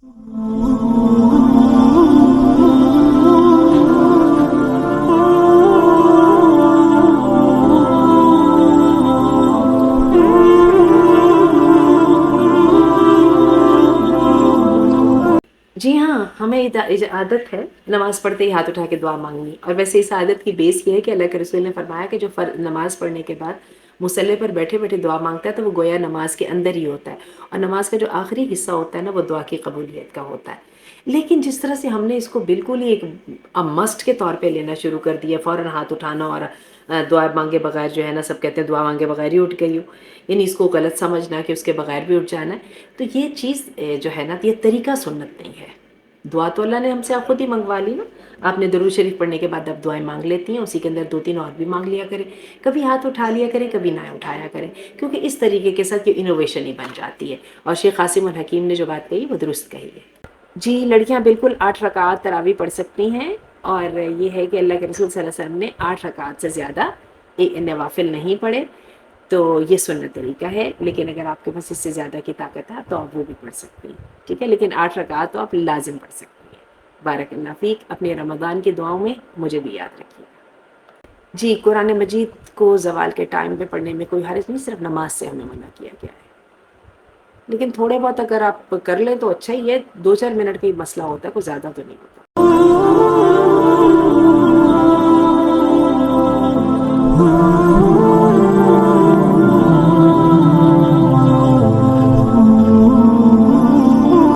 جی ہاں، ہمیں عادت ہے نماز پڑھتے ہی ہاتھ اٹھا کے دعا مانگنی، اور ویسے اس عادت کی بیس یہ ہے کہ اللہ کے رسول نے فرمایا کہ جو نماز پڑھنے کے بعد مصلی پر بیٹھے بیٹھے دعا مانگتا ہے تو وہ گویا نماز کے اندر ہی ہوتا ہے، اور نماز کا جو آخری حصہ ہوتا ہے نا وہ دعا کی قبولیت کا ہوتا ہے۔ لیکن جس طرح سے ہم نے اس کو بالکل ہی ایک مسٹ کے طور پہ لینا شروع کر دیا، فوراً ہاتھ اٹھانا اور دعا مانگے بغیر جو ہے نا، سب کہتے ہیں دعا مانگے بغیر ہی اٹھ گئی ہو، یعنی اس کو غلط سمجھنا کہ اس کے بغیر بھی اٹھ جانا ہے، تو یہ چیز جو ہے نا یہ طریقہ سنت نہیں ہے۔ دعا تو اللہ نے ہم سے آپ خود ہی منگوا لی نا، آپ نے درود شریف پڑھنے کے بعد آپ دعائیں مانگ لیتی ہیں، اسی کے اندر دو تین اور بھی مانگ لیا کریں، کبھی ہاتھ اٹھا لیا کریں کبھی نہ اٹھایا کریں، کیونکہ اس طریقے کے ساتھ یہ انوویشن ہی بن جاتی ہے، اور شیخ قاسم الحکیم نے جو بات کہی وہ درست کہی ہے۔ جی لڑکیاں بالکل 8 رکعات تراویح پڑھ سکتی ہیں، اور یہ ہے کہ اللہ کے رسول صلی اللہ علیہ وسلم نے 8 رکعات سے زیادہ نوافل نہیں پڑھے، تو یہ سنت طریقہ ہے، لیکن اگر آپ کے پاس اس سے زیادہ کی طاقت ہے تو آپ وہ بھی پڑھ سکتی ہیں، ٹھیک ہے، لیکن 8 رکعات تو آپ لازم پڑھ سکتی ہیں۔ بارک اللہ فیک، اپنے رمضان کی دعاؤں میں مجھے بھی یاد رکھیے گا۔ جی قرآن مجید کو زوال کے ٹائم پہ پڑھنے میں کوئی حرج نہیں، صرف نماز سے ہمیں منع کیا گیا ہے، لیکن تھوڑے بہت اگر آپ کر لیں تو اچھا ہی ہے، 2 4 منٹ کا ہی مسئلہ ہوتا ہے، کوئی زیادہ تو نہیں ہوتا۔